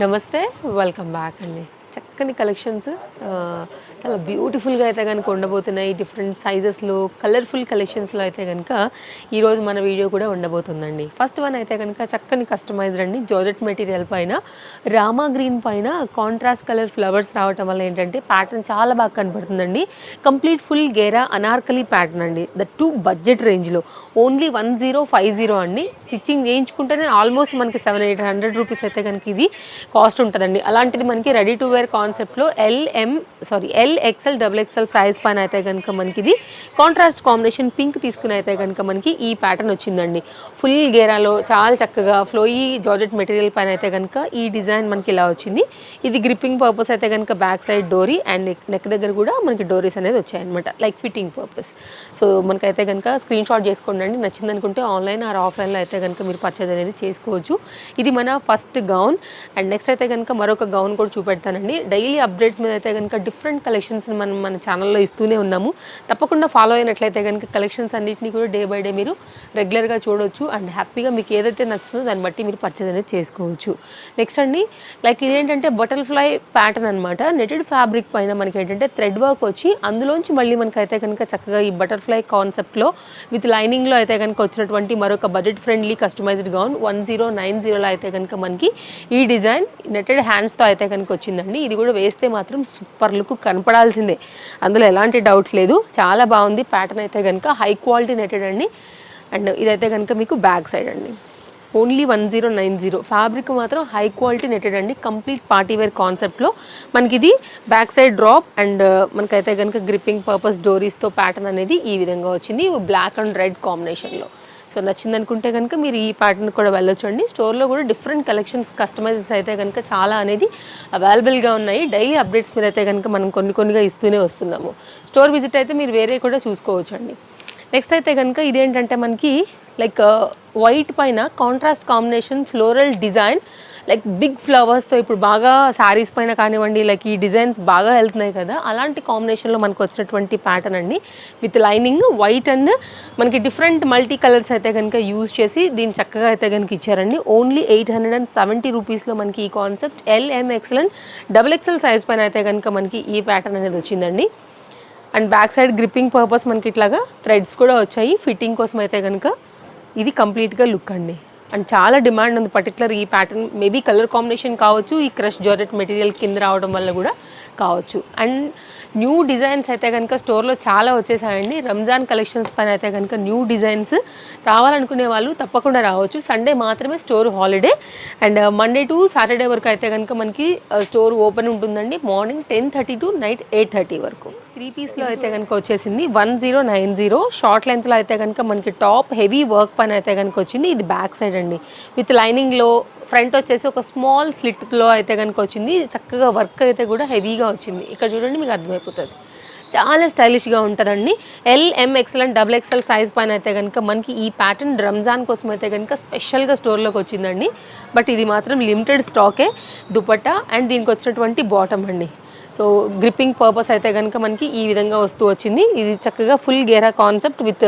నమస్తే welcome back అండి. చక్కని కలెక్షన్స్ చాలా బ్యూటిఫుల్గా అయితే కనుక ఉండబోతున్నాయి. డిఫరెంట్ సైజెస్లో కలర్ఫుల్ కలెక్షన్స్లో అయితే కనుక ఈరోజు మన వీడియో కూడా ఉండబోతుందండి. ఫస్ట్ వన్ అయితే కనుక చక్కని కస్టమైజ్డ్ అండి. జార్జెట్ మెటీరియల్ పైన రామా గ్రీన్ పైన కాంట్రాస్ట్ కలర్ ఫ్లవర్స్ రావటం వల్ల ఏంటంటే ప్యాటర్న్ చాలా బాగా కనపడుతుందండి. కంప్లీట్ ఫుల్ గేరా అనార్కలి ప్యాటర్న్ అండి. ద టూ బడ్జెట్ రేంజ్లో ఓన్లీ 1050 అండి. స్టిచ్చింగ్ చేయించుకుంటేనే ఆల్మోస్ట్ మనకి 700-800 రూపీస్ అయితే కనుక ఇది కాస్ట్ ఉంటుందండి. అలాంటిది మనకి రెడీ టు వేర్ కాన్సెప్ట్లో ఎల్ఎక్స్ఎల్ XXL సైజ్ పైన అయితే కనుక మనకి ఇది కాంట్రాస్ట్ కాంబినేషన్ పింక్ తీసుకుని అయితే కనుక మనకి ఈ ప్యాటర్న్ వచ్చిందండి. ఫుల్ గేరాలో చాలా చక్కగా ఫ్లోయీ జార్జెట్ మెటీరియల్ పైన అయితే కనుక ఈ డిజైన్ మనకి ఇలా వచ్చింది. ఇది గ్రిప్పింగ్ పర్పస్ అయితే కనుక బ్యాక్ సైడ్ డోరీ అండ్ నెక్ దగ్గర కూడా మనకి డోరీస్ అనేది వచ్చాయన్నమాట, లైక్ ఫిట్టింగ్ పర్పస్. సో మనకైతే కనుక స్క్రీన్ షాట్ చేసుకోండి అండి. నచ్చింది అనుకుంటే ఆన్లైన్ ఆర్ ఆఫ్లైన్లో అయితే కనుక మీరు పర్చేజ్ అనేది చేసుకోవచ్చు. ఇది మన ఫస్ట్ గౌన్. అండ్ నెక్స్ట్ అయితే కనుక మరొక గౌన్ కూడా చూపెడతానండి. డైలీ అప్డేట్స్ మీద అయితే కనుక డిఫరెంట్ కలెక్షన్స్ మనం మన ఛానల్లో ఇస్తూనే ఉన్నాము. తప్పకుండా ఫాలో అయినట్లయితే కనుక కలెక్షన్స్ అన్నింటినీ కూడా డే బై డే మీరు రెగ్యులర్గా చూడవచ్చు. అండ్ హ్యాపీగా మీకు ఏదైతే నచ్చుతుందో దాన్ని బట్టి మీరు పర్చేజ్ అనేది చేసుకోవచ్చు. నెక్స్ట్ అండి, లైక్ ఇదేంటంటే బటర్ఫ్లై ప్యాటర్న్ అనమాట. నెటెడ్ ఫ్యాబ్రిక్ పైన మనకి ఏంటంటే థ్రెడ్ వర్క్ వచ్చి అందులోంచి మళ్ళీ మనకైతే కనుక చక్కగా ఈ బటర్ఫ్లై కాన్సెప్ట్లో విత్ లైనింగ్లో అయితే కనుక వచ్చినటువంటి మరొక బడ్జెట్ ఫ్రెండ్లీ కస్టమైజ్డ్ గౌన్ 1090లో అయితే కనుక మనకి ఈ డిజైన్ నెటెడ్ హ్యాండ్స్తో అయితే కనుక వచ్చిందండి. ఇది కూడా వేస్తే మాత్రం సూపర్ లుక్ కనపడాల్సిందే, అందులో ఎలాంటి డౌట్ లేదు. చాలా బాగుంది ప్యాటర్న్ అయితే కనుక హై క్వాలిటీ నెటెడ్ అండి. అండ్ ఇదైతే కనుక మీకు బ్యాక్ సైడ్ అండి. ఓన్లీ 1090. ఫ్యాబ్రిక్ మాత్రం హై క్వాలిటీ నెటెడ్ అండి. కంప్లీట్ పార్టీ వేర్ కాన్సెప్ట్లో మనకి ఇది బ్యాక్ సైడ్ డ్రాప్ అండ్ మనకైతే కనుక గ్రిప్పింగ్ పర్పస్ డోరీస్తో ప్యాటర్న్ అనేది ఈ విధంగా వచ్చింది, బ్లాక్ అండ్ రెడ్ కాంబినేషన్లో. సో నచ్చింది అనుకుంటే కనుక మీరు ఈ ప్యాటర్న్ కూడా వెళ్ళొచ్చు అండి. స్టోర్లో కూడా డిఫరెంట్ కలెక్షన్స్ కస్టమైజెస్ అయితే కనుక చాలా అనేది అవైలబుల్గా ఉన్నాయి. డైలీ అప్డేట్స్ మీద అయితే కనుక మనం కొన్నిగా ఇస్తూనే వస్తున్నాము. స్టోర్ విజిట్ అయితే మీరు వేరే కూడా చూసుకోవచ్చు అండి. నెక్స్ట్ అయితే కనుక ఇదేంటంటే మనకి లైక్ వైట్ పైన contrast combination floral design, like big ఫ్లవర్స్తో ఇప్పుడు బాగా శారీస్ పైన కానివ్వండి, లైక్ ఈ డిజైన్స్ బాగా వెళ్తున్నాయి కదా, అలాంటి కాంబినేషన్లో మనకు వచ్చినటువంటి ప్యాటర్న్ అండి. విత్ లైనింగ్ వైట్ అండ్ మనకి డిఫరెంట్ మల్టీ కలర్స్ అయితే కనుక యూజ్ చేసి దీన్ని చక్కగా అయితే కనుక ఇచ్చారండి. ఓన్లీ 870 రూపీస్లో మనకి ఈ concept LMXL and XXL size పైన అయితే కనుక మనకి ఈ ప్యాటర్న్ అనేది వచ్చిందండి. And back side gripping purpose మనకి ఇట్లాగా థ్రెడ్స్ కూడా వచ్చాయి ఫిట్టింగ్ కోసం అయితే కనుక. ఇది కంప్లీట్గా లుక్ అండి. అండ్ చాలా డిమాండ్ ఉంది పర్టికులర్ ఈ ప్యాటర్న్. మేబీ కలర్ కాంబినేషన్ కావచ్చు, ఈ క్రష్ జార్జెట్ మెటీరియల్ కింద రావడం వల్ల కూడా కావచ్చు. అండ్ న్యూ డిజైన్స్ అయితే కనుక స్టోర్లో చాలా వచ్చేసాయండి. రంజాన్ కలెక్షన్స్ పైన అయితే కనుక న్యూ డిజైన్స్ రావాలనుకునే వాళ్ళు తప్పకుండా రావచ్చు. సండే మాత్రమే store holiday. And Monday to Saturday వరకు అయితే కనుక మనకి స్టోర్ ఓపెన్ ఉంటుందండి. మార్నింగ్ 10:30 టు నైట్ 8:30 వరకు. 3 పీస్లో అయితే కనుక వచ్చేసింది 1090. షార్ట్ లెంత్లో అయితే కనుక మనకి టాప్ హెవీ వర్క్ పైన అయితే కనుక వచ్చింది. ఇది బ్యాక్ సైడ్ అండి. విత్ లైనింగ్లో ఫ్రంట్ వచ్చేసి ఒక స్మాల్ స్లిట్లో అయితే కనుక వచ్చింది. చక్కగా వర్క్ అయితే కూడా హెవీగా వచ్చింది. ఇక్కడ చూడండి మీకు అర్థమైపోతుంది, చాలా స్టైలిష్గా ఉంటుందండి. LMXL అండ్ XXL సైజ్ పైన అయితే కనుక మనకి ఈ ప్యాటర్న్ రంజాన్ కోసం అయితే కనుక స్పెషల్గా స్టోర్లోకి వచ్చిందండి. బట్ ఇది మాత్రం లిమిటెడ్ స్టాకే. దుపట్టా అండ్ దీనికి వచ్చినటువంటి బాటమ్ అండి. సో గ్రిప్పింగ్ పర్పస్ అయితే కనుక మనకి ఈ విధంగా వస్తూ వచ్చింది. ఇది చక్కగా ఫుల్ గేరా కాన్సెప్ట్ విత్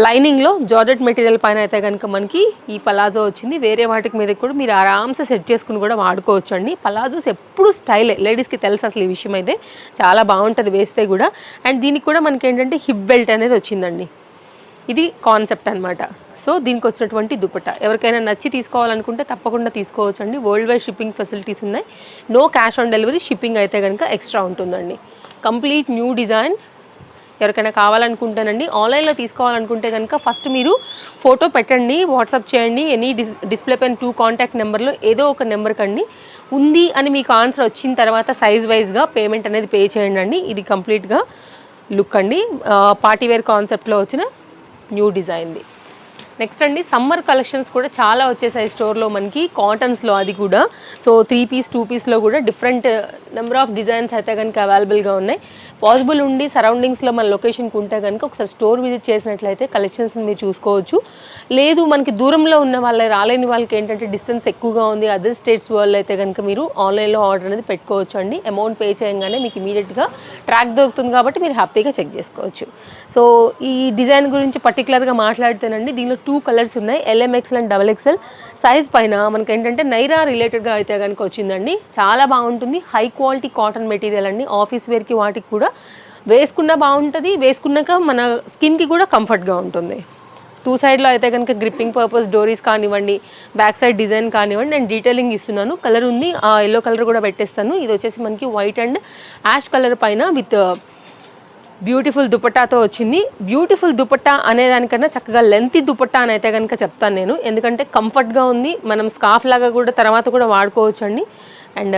లైనింగ్లో జార్జెట్ మెటీరియల్ పైన అయితే కనుక మనకి ఈ పలాజో వచ్చింది. వేరే వాటికి మీద కూడా మీరు ఆరామ్సే సెట్ చేసుకుని కూడా వాడుకోవచ్చు అండి. పలాజోస్ ఎప్పుడు స్టైలే, లేడీస్కి తెలుసు అసలు ఈ విషయం అయితే. చాలా బాగుంటుంది వేస్తే కూడా. అండ్ దీనికి కూడా మనకి ఏంటంటే హిప్ బెల్ట్ అనేది వచ్చిందండి. ఇది కాన్సెప్ట్ అనమాట. సో దీనికి వచ్చినటువంటి దుపట్టా ఎవరికైనా నచ్చి తీసుకోవాలనుకుంటే తప్పకుండా తీసుకోవచ్చు అండి. వరల్డ్ వైడ్ షిప్పింగ్ ఫెసిలిటీస్ ఉన్నాయి. No cash on delivery, shipping అయితే కనుక ఎక్స్ట్రా ఉంటుందండి. Complete new design. ఎవరికైనా కావాలనుకుంటానండి, ఆన్లైన్లో తీసుకోవాలనుకుంటే కనుక ఫస్ట్ మీరు ఫోటో పెట్టండి, వాట్సాప్ చేయండి. ఎనీ డిస్ప్లే పైన 2 కాంటాక్ట్ నెంబర్లో ఏదో ఒక నెంబర్కి అండి ఉంది అని మీకు ఆన్సర్ వచ్చిన తర్వాత సైజ్ వైజ్గా పేమెంట్ అనేది పే చేయండి అండి. ఇది కంప్లీట్గా లుక్ అండి. పార్టీ వేర్ కాన్సెప్ట్లో వచ్చిన న్యూ డిజైన్ది. నెక్స్ట్ అండి, సమ్మర్ కలెక్షన్స్ కూడా చాలా వచ్చేసాయి స్టోర్లో మనకి కాటన్స్లో. అది కూడా సో 3 పీస్ 2 పీస్లో కూడా డిఫరెంట్ నెంబర్ ఆఫ్ డిజైన్స్ అయితే కనుక అవైలబుల్గా ఉన్నాయి. పాసిబుల్ ఉండి సరౌండింగ్స్లో మన లొకేషన్కి ఉంటే కనుక ఒకసారి స్టోర్ విజిట్ చేసినట్లయితే కలెక్షన్స్ని మీరు చూసుకోవచ్చు. లేదు మనకి దూరంలో ఉన్న వాళ్ళే, రాలేని వాళ్ళకి ఏంటంటే డిస్టెన్స్ ఎక్కువగా ఉంది, అదర్ స్టేట్స్ వాళ్ళు అయితే కనుక మీరు ఆన్లైన్లో ఆర్డర్ అనేది పెట్టుకోవచ్చు అండి. అమౌంట్ పే చేయగానే మీకు ఇమీడియట్గా ట్రాక్ దొరుకుతుంది కాబట్టి మీరు హ్యాపీగా చెక్ చేసుకోవచ్చు. సో ఈ డిజైన్ గురించి పర్టికులర్గా మాట్లాడితేనండి, దీనిలో 2 కలర్స్ ఉన్నాయి. LMXL అండ్ XXL సైజ్ పైన మనకి ఏంటంటే నైరా రిలేటెడ్గా అయితే కనుక వచ్చిందండి. చాలా బాగుంటుంది. హై క్వాలిటీ కాటన్ మెటీరియల్ అండి. ఆఫీస్ వేర్కి వాటికి కూడా వేసుకున్నా బాగుంటుంది, వేసుకున్నాక మన స్కిన్కి కూడా కంఫర్ట్గా ఉంటుంది. 2 సైడ్లో అయితే కనుక గ్రిప్పింగ్ పర్పస్ డోరీస్ కానివ్వండి, బ్యాక్ సైడ్ డిజైన్ కానివ్వండి, నేను డీటెయిలింగ్ ఇస్తున్నాను. కలర్ ఉంది, ఆ ఎల్లో కలర్ కూడా పెట్టేస్తాను. ఇది వచ్చేసి మనకి వైట్ అండ్ యాష్ కలర్ పైన విత్ బ్యూటిఫుల్ దుపట్టాతో వచ్చింది. బ్యూటిఫుల్ దుపట్టా అనేదానికన్నా చక్కగా లెంతీ దుపట్టా అని అయితే కనుక చెప్తాను నేను, ఎందుకంటే కంఫర్ట్గా ఉంది. మనం స్కార్ఫ్ లాగా కూడా తర్వాత కూడా వాడుకోవచ్చు అండి. అండ్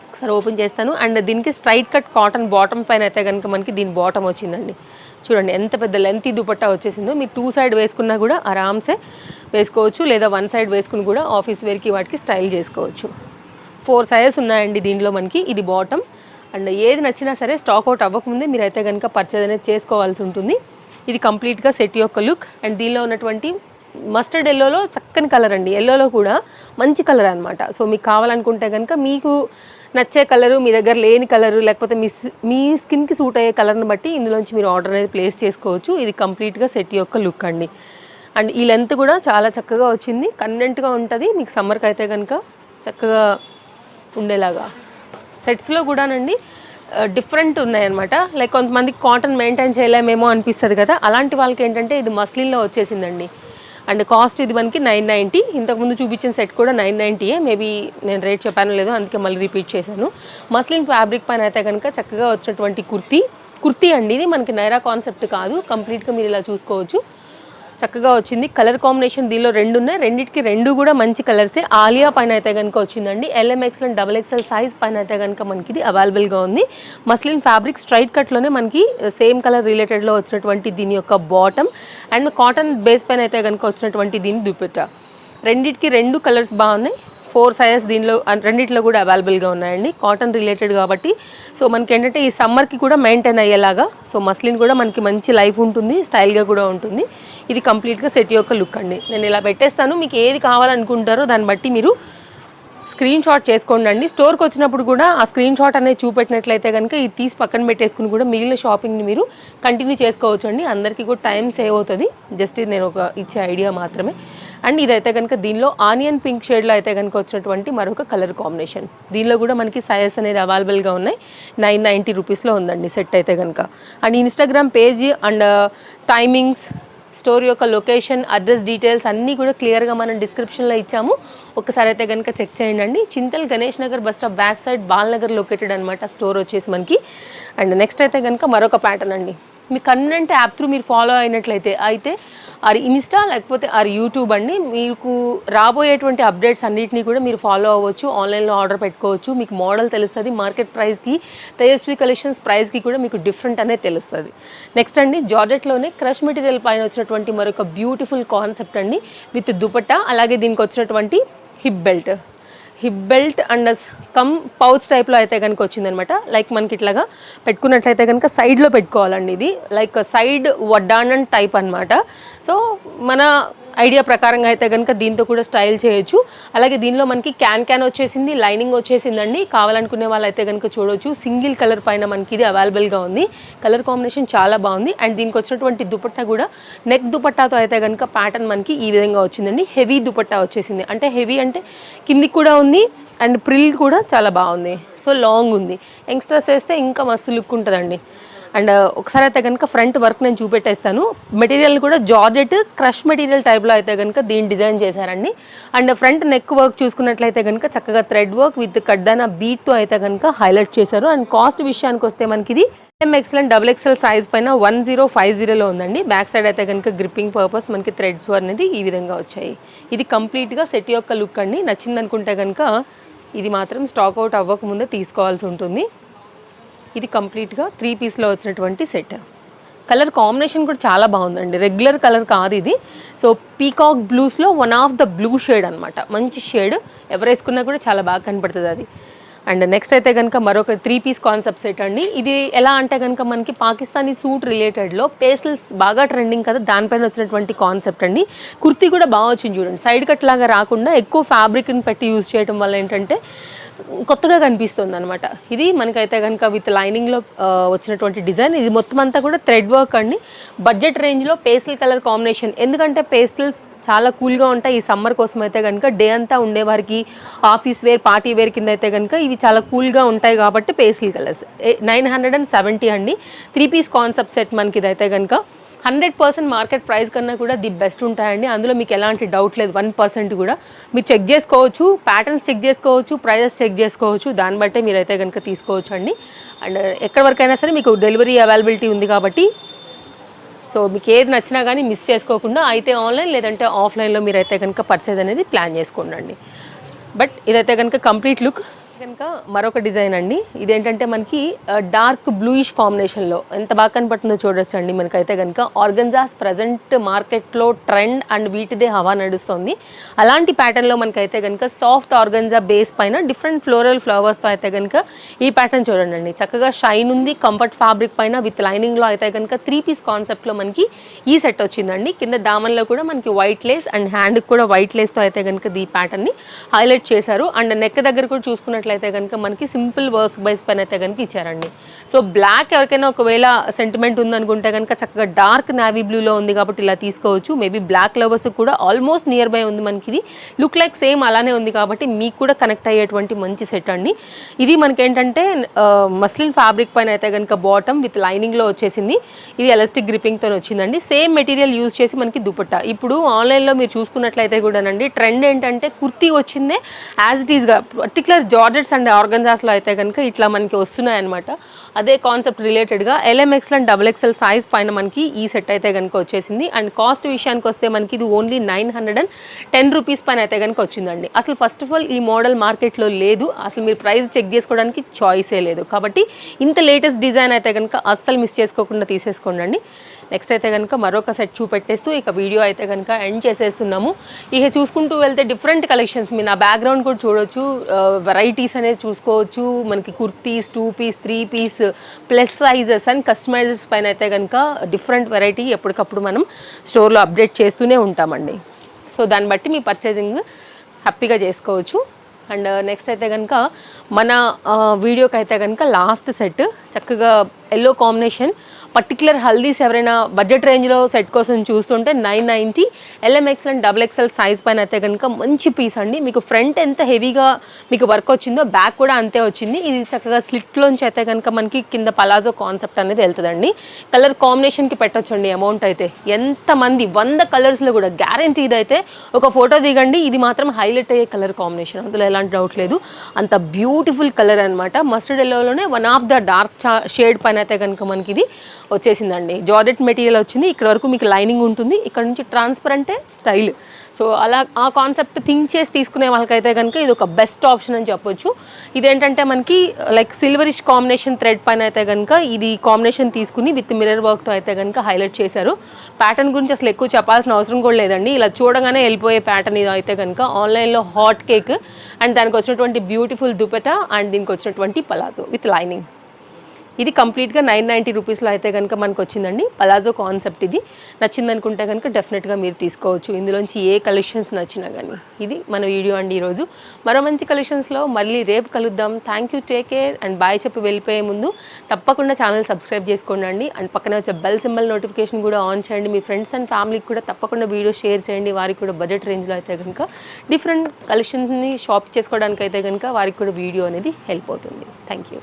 ఒకసారి ఓపెన్ చేస్తాను. అండ్ దీనికి స్ట్రైట్ కట్ కాటన్ బాటమ్ పైన అయితే కనుక మనకి దీని బాటమ్ వచ్చిందండి. చూడండి ఎంత పెద్ద లెంతీ దుపట్టా వచ్చేసిందో. మీరు 2 సైడ్ వేసుకున్నా కూడా ఆరామ్సే వేసుకోవచ్చు, లేదా 1 సైడ్ వేసుకుని కూడా ఆఫీస్ వేర్కి వాటికి స్టైల్ చేసుకోవచ్చు. 4 సైజెస్ ఉన్నాయండి దీనిలో మనకి. ఇది బాటమ్. అండ్ ఏది నచ్చినా సరే స్టాక్ అవుట్ అవ్వకముందే మీరైతే కనుక పర్చేజ్ అనేది చేసుకోవాల్సి ఉంటుంది. ఇది కంప్లీట్గా సెట్ యొక్క లుక్. అండ్ దీనిలో ఉన్నటువంటి మస్టర్డ్ ఎల్లోలో చక్కని కలర్ అండి. ఎల్లోలో కూడా మంచి కలర్ అనమాట. సో మీకు కావాలనుకుంటే కనుక మీకు నచ్చే కలరు, మీ దగ్గర లేని కలరు, లేకపోతే మీ స్కిన్కి సూట్ అయ్యే కలర్ని బట్టి ఇందులోంచి మీరు ఆర్డర్ అనేది ప్లేస్ చేసుకోవచ్చు. ఇది కంప్లీట్గా సెట్ యొక్క లుక్ అండి. అండ్ ఈ లెంత్ కూడా చాలా చక్కగా వచ్చింది, కన్వెంట్గా ఉంటుంది. మీకు సమ్మర్కి అయితే కనుక చక్కగా ఉండేలాగా సెట్స్లో కూడానండి డిఫరెంట్ ఉన్నాయన్నమాట. లైక్ కొంతమందికి కాటన్ మెయింటైన్ చేయలేమేమో అనిపిస్తుంది కదా, అలాంటి వాళ్ళకి ఏంటంటే ఇది మస్లిన్లో వచ్చేసిందండి. అండ్ కాస్ట్ ఇది మనకి 990. ఇంతకుముందు చూపించిన సెట్ కూడా 990. మేబీ నేను రేట్ చెప్పాను లేదో, అందుకే మళ్ళీ రిపీట్ చేశాను. మస్లిన్ ఫ్యాబ్రిక్ పైన అయితే కనుక చక్కగా వచ్చినటువంటి కుర్తీ అండి. ఇది మనకి నైరా కాన్సెప్ట్ కాదు, కంప్లీట్గా మీరు ఇలా చూసుకోవచ్చు. చక్కగా వచ్చింది. కలర్ కాంబినేషన్ దీనిలో 2 ఉన్నాయి. రెండింటికి 2 కూడా మంచి కలర్సే. ఆలియా పైన అయితే కనుక వచ్చిందండి. LMXL అండ్ XXL సైజ్ పైన అయితే కనుక మనకి ఇది అవైలబుల్గా ఉంది. మస్లిన్ ఫ్యాబ్రిక్ స్ట్రైట్ కట్లోనే మనకి సేమ్ కలర్ రిలేటెడ్లో వచ్చినటువంటి దీని యొక్క బాటమ్ అండ్ కాటన్ బేస్ పైన అయితే కనుక వచ్చినటువంటి దీని దుపట్టా. రెండింటికి 2 కలర్స్ బాగున్నాయి. 4 సైజెస్ దీనిలో రెండిట్లో కూడా అవైలబుల్గా ఉన్నాయండి. కాటన్ రిలేటెడ్ కాబట్టి సో మనకి ఏంటంటే ఈ సమ్మర్కి కూడా మెయింటైన్ అయ్యేలాగా. సో మస్లిన్ కూడా మనకి మంచి లైఫ్ ఉంటుంది, స్టైల్గా కూడా ఉంటుంది. ఇది కంప్లీట్గా సెట్ యొక్క లుక్ అండి. నేను ఇలా పెట్టేస్తాను. మీకు ఏది కావాలనుకుంటారో దాన్ని బట్టి మీరు స్క్రీన్ షాట్ చేసుకోండి. స్టోర్కి వచ్చినప్పుడు కూడా ఆ స్క్రీన్ షాట్ అనేది చూపెట్టినట్లయితే కనుక ఇది తీసి పక్కన పెట్టేసుకుని కూడా మిగిలిన షాపింగ్ని మీరు కంటిన్యూ చేసుకోవచ్చు అండి. అందరికీ కూడా టైం సేవ్ అవుతుంది. జస్ట్ ఇది నేను ఒక ఇచ్చే ఐడియా మాత్రమే. అండ్ ఇదైతే కనుక దీనిలో ఆనియన్ పింక్ షేడ్లో అయితే కనుక వచ్చినటువంటి మరొక కలర్ కాంబినేషన్. దీనిలో కూడా మనకి సైజెస్ అనేది అవైలబుల్గా ఉన్నాయి. 990 రూపీస్లో ఉందండి సెట్ అయితే కనుక. And Instagram page and timings, store యొక్క లొకేషన్, అడ్రస్ డీటెయిల్స్ అన్నీ కూడా క్లియర్గా మనం డిస్క్రిప్షన్లో ఇచ్చాము. ఒకసారి అయితే కనుక చెక్ చేయండి. Chintal Ganesh Nagar bus stop back side Balnagar located అనమాట స్టోర్ వచ్చేసి మనకి. అండ్ నెక్స్ట్ అయితే కనుక మరొక ప్యాటర్న్ అండి. మీ కన్వెంట్ యాప్ త్రూ మీరు ఫాలో అయినట్లయితే అయితే ఆర్ ఇన్స్టా లేకపోతే ఆర్ యూట్యూబ్ అండి, మీకు రాబోయేటువంటి అప్డేట్స్ అన్నిటినీ కూడా మీరు ఫాలో అవ్వచ్చు. ఆన్లైన్లో ఆర్డర్ పెట్టుకోవచ్చు. మీకు మోడల్ తెలుస్తుంది. మార్కెట్ ప్రైస్కి, తేజస్వి కలెక్షన్స్ ప్రైస్కి కూడా మీకు డిఫరెంట్ అనేది తెలుస్తుంది. నెక్స్ట్ అండి జార్జెట్లోనే క్రష్ మెటీరియల్ పైన వచ్చినటువంటి మరొక బ్యూటిఫుల్ కాన్సెప్ట్ అండి విత్ దుపట్టా. అలాగే దీనికి వచ్చినటువంటి hip belt and come pouch టైప్లో అయితే కనుక వచ్చిందనమాట. లైక్ మనకి ఇట్లాగా పెట్టుకున్నట్లయితే కనుక సైడ్లో పెట్టుకోవాలండి. ఇది లైక్ సైడ్ వడ్డానన్ టైప్ అనమాట. సో మన ఐడియా ప్రకారంగా అయితే కనుక దీంతో కూడా స్టైల్ చేయొచ్చు. అలాగే దీనిలో మనకి క్యాన్ వచ్చేసింది, లైనింగ్ వచ్చేసిందండి. కావాలనుకునే వాళ్ళు అయితే కనుక చూడవచ్చు. సింగిల్ కలర్ పైన మనకి ఇది అవైలబుల్గా ఉంది. కలర్ కాంబినేషన్ చాలా బాగుంది. అండ్ దీనికి వచ్చినటువంటి దుపట్టా కూడా నెక్ దుపట్టాతో అయితే కనుక ప్యాటర్న్ మనకి ఈ విధంగా వచ్చిందండి. హెవీ దుపట్టా వచ్చేసింది. అంటే హెవీ అంటే కిందికి కూడా ఉంది అండ్ ప్రిల్ కూడా చాలా బాగుంది. సో లాంగ్ ఉంది. యంగ్స్టర్స్ వేస్తే ఇంకా మస్తు లుక్ ఉంటుందండి. అండ్ ఒకసారి అయితే కనుక ఫ్రంట్ వర్క్ నేను చూపెట్టేస్తాను. మెటీరియల్ కూడా జార్జెట్ క్రష్ మెటీరియల్ టైప్లో అయితే కనుక దీన్ని డిజైన్ చేశారండి. అండ్ ఫ్రంట్ నెక్ వర్క్ చూసుకున్నట్లయితే కనుక చక్కగా థ్రెడ్ వర్క్ విత్ కడ్డాన బీట్తో అయితే కనుక హైలైట్ చేశారు. అండ్ కాస్ట్ విషయానికి వస్తే మనకి ఇది LMXL అండ్ XXL సైజ్ పైన 1050లో ఉందండి. బ్యాక్ సైడ్ అయితే కనుక గ్రిప్పింగ్ పర్పస్ మనకి థ్రెడ్స్ అనేది ఈ విధంగా వచ్చాయి. ఇది కంప్లీట్గా సెట్ యొక్క లుక్ అండి. నచ్చింది అనుకుంటే కనుక ఇది మాత్రం స్టాక్ అవుట్ అవ్వకముందే తీసుకోవాల్సి ఉంటుంది. ఇది కంప్లీట్గా 3 పీస్లో వచ్చినటువంటి సెట్. కలర్ కాంబినేషన్ కూడా చాలా బాగుందండి. రెగ్యులర్ కలర్ కాదు ఇది. సో పీకాక్ బ్లూస్లో one of the blue shade అనమాట. మంచి షేడ్. ఎవరు వేసుకున్నా కూడా చాలా బాగా కనపడుతుంది అది. అండ్ నెక్స్ట్ అయితే కనుక మరొక 3 పీస్ కాన్సెప్ట్ సెట్ అండి. ఇది ఎలా అంటే కనుక మనకి పాకిస్తానీ సూట్ రిలేటెడ్లో పేస్టల్స్ బాగా ట్రెండింగ్ కదా, దానిపైన వచ్చినటువంటి కాన్సెప్ట్ అండి. కుర్తీ కూడా బాగా వచ్చింది చూడండి, సైడ్ కట్ లాగా రాకుండా ఎక్కువ ఫ్యాబ్రిక్ని పెట్టి యూజ్ చేయడం వల్ల ఏంటంటే కొత్తగా కనిపిస్తుంది అనమాట. ఇది మనకైతే కనుక విత్ లైనింగ్లో వచ్చినటువంటి డిజైన్. ఇది మొత్తం అంతా కూడా థ్రెడ్ వర్క్ అండి. బడ్జెట్ రేంజ్లో పేస్టల్ కలర్ కాంబినేషన్, ఎందుకంటే పేస్టల్స్ చాలా కూల్గా ఉంటాయి ఈ సమ్మర్ కోసం అయితే కనుక. డే అంతా ఉండేవారికి ఆఫీస్ వేర్ పార్టీ వేర్ కింద అయితే కనుక ఇవి చాలా కూల్గా ఉంటాయి కాబట్టి పేస్టల్ కలర్స్. 970 అండి 3 పీస్ కాన్సెప్ట్ సెట్ మనకి. ఇదైతే కనుక 100% మార్కెట్ ప్రైస్ కన్నా కూడా ది బెస్ట్ ఉంటాయండి, అందులో మీకు ఎలాంటి డౌట్ లేదు. 1% కూడా మీరు చెక్ చేసుకోవచ్చు, ప్యాటర్న్స్ చెక్ చేసుకోవచ్చు, ప్రైజెస్ చెక్ చేసుకోవచ్చు, దాన్ని బట్టే మీరైతే కనుక తీసుకోవచ్చు అండి. అండ్ ఎక్కడి వరకైనా సరే మీకు డెలివరీ అవైలబిలిటీ ఉంది కాబట్టి సో మీకు ఏది నచ్చినా కానీ మిస్ చేసుకోకుండా అయితే ఆన్లైన్ లేదంటే ఆఫ్లైన్లో మీరైతే కనుక పర్చేజ్ అనేది ప్లాన్ చేసుకోండి. బట్ ఇదైతే కనుక కంప్లీట్ లుక్. కనుక మరొక డిజైన్ అండి. ఇదేంటంటే మనకి డార్క్ బ్లూయిష్ కాంబినేషన్లో ఎంత బాగా కనపడుతుందో చూడొచ్చు అండి. మనకైతే కనుక ఆర్గన్జాస్ ప్రజెంట్ మార్కెట్లో ట్రెండ్ అండ్ వీటిదే హవా నడుస్తుంది. అలాంటి ప్యాటర్న్లో మనకైతే కనుక సాఫ్ట్ ఆర్గన్జా బేస్ పైన డిఫరెంట్ ఫ్లోరల్ ఫ్లవర్స్తో అయితే కనుక ఈ ప్యాటర్న్ చూడండి, చక్కగా షైన్ ఉంది. కంఫర్ట్ ఫ్యాబ్రిక్ పైన విత్ లైనింగ్లో అయితే కనుక 3 పీస్ కాన్సెప్ట్లో మనకి ఈ సెట్ వచ్చిందండి. కింద దామన్లో కూడా మనకి వైట్ లేస్ అండ్ హ్యాండ్కి కూడా వైట్ లేస్తో అయితే కనుక ఈ ప్యాటర్న్ని హైలైట్ చేశారు. అండ్ నెక్ దగ్గర కూడా చూసుకున్నట్లయితే కనుక మనకి సింపుల్ వర్క్ బైస్ పైన అయితే కనుక ఇచ్చారండి. సో బ్లాక్ ఎవరికైనా ఒకవేళ సెంటిమెంట్ ఉందనుకుంటే కనుక చక్కగా డార్క్ నావీ బ్లూలో ఉంది కాబట్టి ఇలా తీసుకోవచ్చు. మేబీ బ్లాక్ లవర్స్ కూడా ఆల్మోస్ట్ నియర్ బై ఉంది మనకి. ఇది లుక్ లైక్ సేమ్ అలానే ఉంది కాబట్టి మీకు కూడా కనెక్ట్ అయ్యేటువంటి మంచి సెట్ అండి. ఇది మనకేంటంటే మస్లిన్ ఫ్యాబ్రిక్ పైన అయితే కనుక బాటమ్ విత్ లైనింగ్లో వచ్చేసింది. ఇది ఎలాస్టిక్ గ్రిప్పింగ్తో వచ్చిందండి. సేమ్ మెటీరియల్ యూజ్ చేసి మనకి దుపట్టా. ఇప్పుడు ఆన్లైన్లో మీరు చూసుకున్నట్లయితే కూడానండి ట్రెండ్ ఏంటంటే కుర్తీ వచ్చిందే యాజ్ ఇట్ ఈస్గా పర్టికులర్ జార్జెట్స్ అండ్ ఆర్గన్జాస్లో అయితే కనుక ఇట్లా మనకి వస్తున్నాయి అనమాట. అదే కాన్సెప్ట్ రిలేటెడ్గా LMXL అండ్ XXL సైజ్ పైన మనకి ఈ సెట్ అయితే కనుక వచ్చేసింది. అండ్ కాస్ట్ విషయానికి వస్తే మనకి ఇది ఓన్లీ 910 రూపీస్ పైన అయితే కనుక వచ్చిందండి. అసలు ఫస్ట్ ఆఫ్ ఆల్ ఈ మోడల్ మార్కెట్లో లేదు, అసలు మీరు ప్రైస్ చెక్ చేసుకోవడానికి చాయిసే లేదు. కాబట్టి ఇంత లేటెస్ట్ డిజైన్ అయితే కనుక అస్సలు మిస్ చేసుకోకుండా తీసేసుకోండి. నెక్స్ట్ అయితే కనుక మరొక సెట్ చూపెట్టేస్తూ ఇక వీడియో అయితే కనుక ఎండ్ చేసేస్తున్నాము. ఇక చూసుకుంటూ వెళ్తే డిఫరెంట్ కలెక్షన్స్ మీరు నా బ్యాక్గ్రౌండ్ కూడా చూడొచ్చు, వెరైటీస్ అనేది చూసుకోవచ్చు. మనకి kurtis 2 piece 3 piece plus sizes and customisers పైన అయితే కనుక డిఫరెంట్ వెరైటీ ఎప్పటికప్పుడు మనం స్టోర్లో అప్డేట్ చేస్తూనే ఉంటామండి. సో దాన్ని బట్టి మీ పర్చేజింగ్ హ్యాపీగా చేసుకోవచ్చు. అండ్ నెక్స్ట్ అయితే కనుక మన వీడియోకి అయితే కనుక లాస్ట్ సెట్ చక్కగా ఎల్లో కాంబినేషన్, పర్టికులర్ హల్దీస్ ఎవరైనా బడ్జెట్ రేంజ్లో సెట్ కోసం చూస్తుంటే 990 LMXL అండ్ XXL సైజ్ పైన అయితే కనుక మంచి పీస్ అండి. మీకు ఫ్రంట్ ఎంత హెవీగా మీకు వర్క్ వచ్చిందో బ్యాక్ కూడా అంతే వచ్చింది. ఇది చక్కగా స్లిట్లోంచి అయితే కనుక మనకి కింద పలాజో కాన్సెప్ట్ అనేది వెళ్తుందండి. కలర్ కాంబినేషన్కి పెట్టొచ్చండి అమౌంట్ అయితే. ఎంతమంది 100 కలర్స్లో కూడా గ్యారంటీ. ఇదైతే ఒక ఫోటో దిగండి, ఇది మాత్రం హైలైట్ అయ్యే కలర్ కాంబినేషన్, అందులో ఎలాంటి డౌట్ లేదు. అంత బ్యూటిఫుల్ కలర్ అనమాట. మస్టర్డ్ ఎల్లోలోనే one of the dark shade పైన అయితే కనుక మనకి ఇది వచ్చేసిందండి. జార్జెట్ మెటీరియల్ వచ్చింది, ఇక్కడ వరకు మీకు లైనింగ్ ఉంటుంది, ఇక్కడ నుంచి ట్రాన్స్పరెంటే స్టైల్. సో అలా ఆ కాన్సెప్ట్ థింక్ చేసి తీసుకునే వాళ్ళకైతే కనుక ఇది ఒక బెస్ట్ ఆప్షన్ అని చెప్పొచ్చు. ఇదేంటంటే మనకి లైక్ సిల్వరిష్ కాంబినేషన్ థ్రెడ్ పైన అయితే కనుక ఇది కాంబినేషన్ తీసుకుని విత్ మిర్రర్ వర్క్తో అయితే కనుక హైలైట్ చేశారు. ప్యాటర్న్ గురించి అసలు ఎక్కువ చెప్పాల్సిన అవసరం కూడా లేదండి, ఇలా చూడగానే వెళ్ళిపోయే ప్యాటర్న్ ఇది అయితే కనుక. ఆన్లైన్లో హాట్ కేక్ అండ్ దానికి వచ్చినటువంటి బ్యూటిఫుల్ దుపట్టా అండ్ దీనికి వచ్చినటువంటి పలాజో విత్ లైనింగ్. ఇది కంప్లీట్గా 990 రూపీస్లో అయితే కనుక మనకు వచ్చిందండి. పలాజో కాన్సెప్ట్ ఇది నచ్చిందనుకుంటే కనుక డెఫినెట్గా మీరు తీసుకోవచ్చు. ఇందులోంచి ఏ కలెక్షన్స్ నచ్చినా కానీ. ఇది మన వీడియో అండి ఈరోజు. మరో మంచి కలెక్షన్స్లో మళ్ళీ రేపు కలుద్దాం. Thank you, take care and bye చెప్పి వెళ్ళిపోయే ముందు తప్పకుండా ఛానల్ సబ్స్క్రైబ్ చేసుకోండి అండ్ పక్కన వచ్చే బెల్ సింబల్ నోటిఫికేషన్ కూడా ఆన్ చేయండి. మీ ఫ్రెండ్స్ అండ్ ఫ్యామిలీకి కూడా తప్పకుండా వీడియో షేర్ చేయండి. వారికి కూడా బడ్జెట్ రేంజ్లో అయితే కనుక డిఫరెంట్ కలెక్షన్స్ని షాప్ చేసుకోవడానికి అయితే కనుక వారికి కూడా వీడియో అనేది హెల్ప్ అవుతుంది. Thank you.